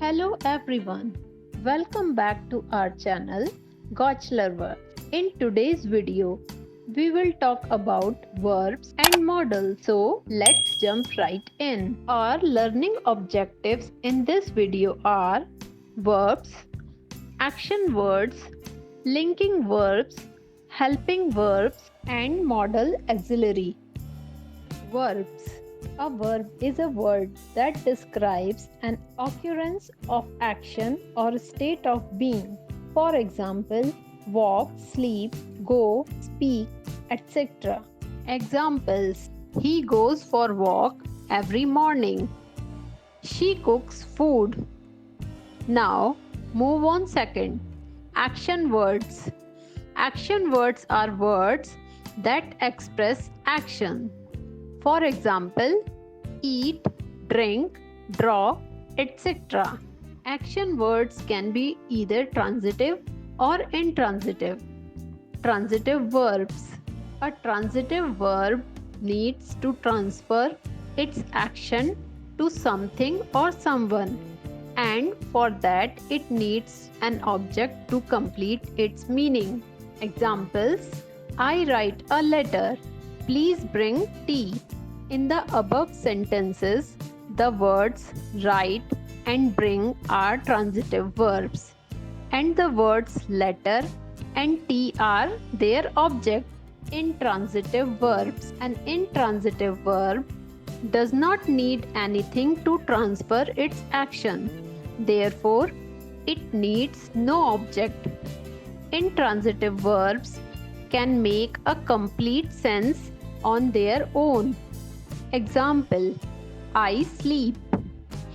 Hello everyone, welcome back to our channel Gochlarworks. In today's video, we will talk about verbs and modals. So let's jump right in. Our learning objectives in this video are verbs, action words, linking verbs, helping verbs, and modal auxiliary. Verbs. A verb is a word that describes an occurrence of action or state of being. For example, walk, sleep, go, speak, etc. Examples: he goes for walk every morning. She cooks food. Now, move on second. Action words. Action words are words that express action. For example, eat, drink, draw, etc. Action words can be either transitive or intransitive. Transitive verbs. A transitive verb needs to transfer its action to something or someone, and for that it needs an object to complete its meaning. Examples: I write a letter. Please bring tea. In the above sentences, the words write and bring are transitive verbs, and the words letter and tea are their object. Intransitive verbs. An intransitive verb does not need anything to transfer its action. Therefore, it needs no object. Intransitive verbs can make a complete sense on their own. Example: I sleep.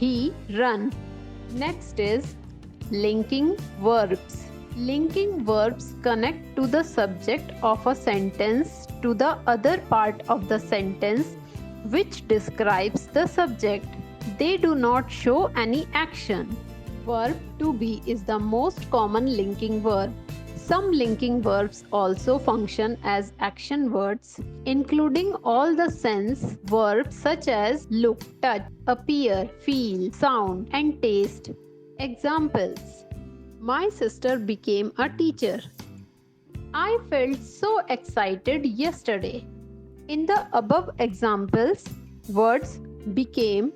He run. Next is linking verbs. Linking verbs connect to the subject of a sentence to the other part of the sentence which describes the subject. They do not show any action. Verb to be is the most common linking verb. Some linking verbs also function as action words, including all the sense verbs such as look, touch, appear, feel, sound, and taste. Examples: my sister became a teacher. I felt so excited yesterday. In the above examples, words became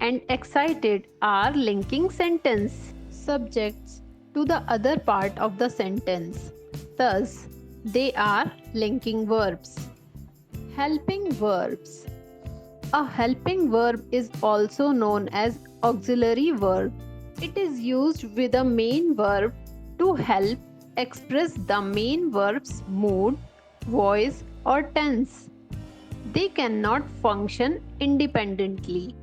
and excited are linking sentence subjects to the other part of the sentence. Thus, they are linking verbs. Helping verbs. A helping verb is also known as auxiliary verb. It is used with a main verb to help express the main verb's mood, voice, or tense. They cannot function independently.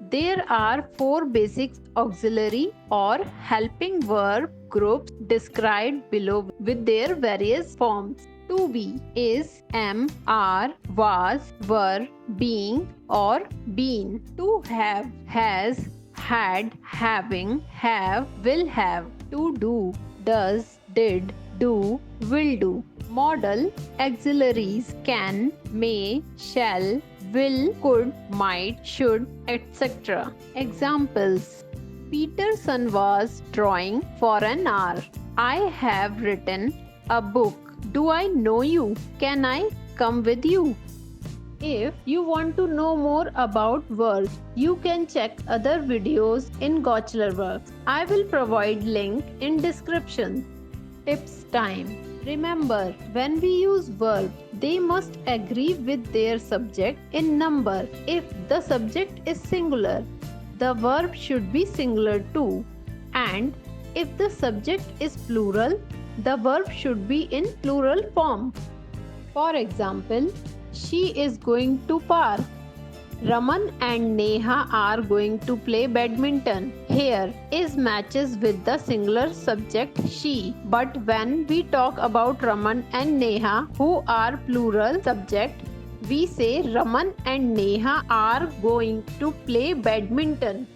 There are four basic auxiliary or helping verb groups described below with their various forms. To be is am, are, was, were, being, or been. To have has, had, having, have, will have. To do does, did, do, will do. Modal auxiliaries can, may, shall, will, could, might, should, etc. Examples: Peterson was drawing for an hour. I have written a book. Do I know you? Can I come with you? If you want to know more about verbs, you can check other videos in Gochlarworks. I will provide link in description. Tips time. Remember, when we use verb, they must agree with their subject in number. If the subject is singular, the verb should be singular too. And if the subject is plural, the verb should be in plural form. For example, she is going to park. Raman and Neha are going to play badminton. Here is matches with the singular subject she. But when we talk about Raman and Neha, who are plural subject, we say Raman and Neha are going to play badminton.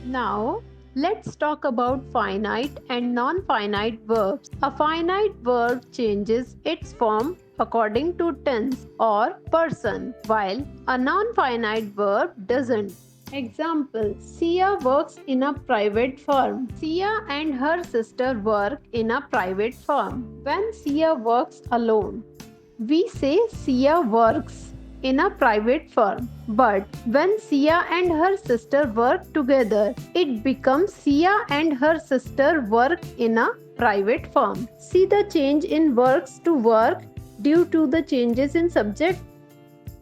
Now, let's talk about finite and non-finite verbs. A finite verb changes its form according to tense or person, while a non-finite verb doesn't. Example: Sia works in a private firm. Sia and her sister work in a private firm. When Sia works alone, we say Sia works in a private firm. But when Sia and her sister work together, it becomes Sia and her sister work in a private firm. See the change in works to work due to the changes in subject.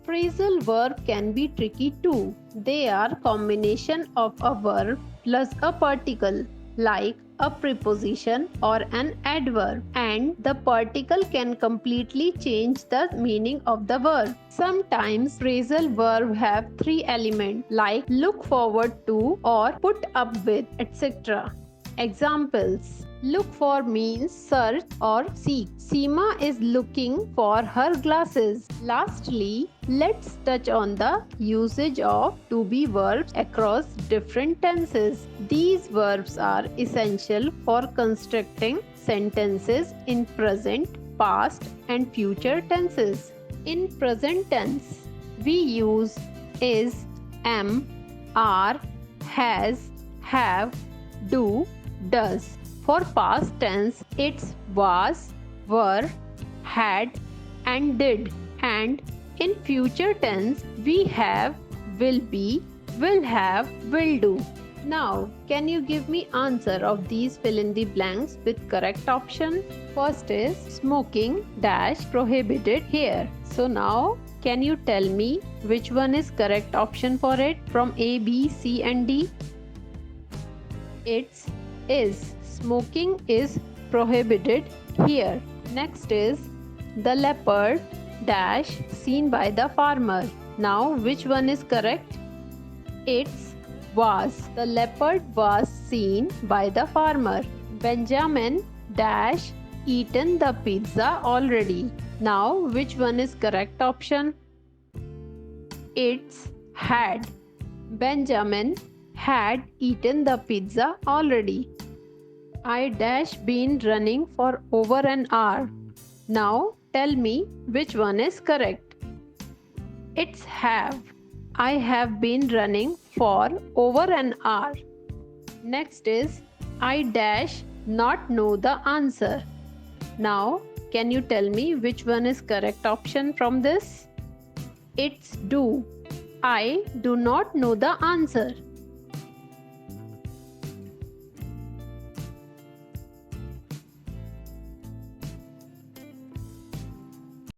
Phrasal verb can be tricky too. They are combination of a verb plus a particle, like a preposition or an adverb, and the particle can completely change the meaning of the verb. Sometimes phrasal verb have three elements like look forward to or put up with, etc. Examples: look for means search or seek. Seema is looking for her glasses. Lastly, let's touch on the usage of to be verbs across different tenses. These verbs are essential for constructing sentences in present, past, and future tenses. In present tense, we use is, am, are, has, have, do, does. For past tense, it's was, were, had, and did. And in future tense, we have, will be, will have, will do. Now, can you give me answer of these fill in the blanks with correct option? First is smoking dash prohibited here. So now, can you tell me which one is correct option for it from A, B, C and D? It's is. Smoking is prohibited here. Next is the leopard dash seen by the farmer. Now which one is correct? It's was. The leopard was seen by the farmer. Benjamin dash eaten the pizza already. Now which one is correct option? It's had. Benjamin had eaten the pizza already. I dash been running for over an hour. Now tell me which one is correct. It's have. I have been running for over an hour. Next is I dash not know the answer. Now can you tell me which one is correct option from this? It's do. I do not know the answer.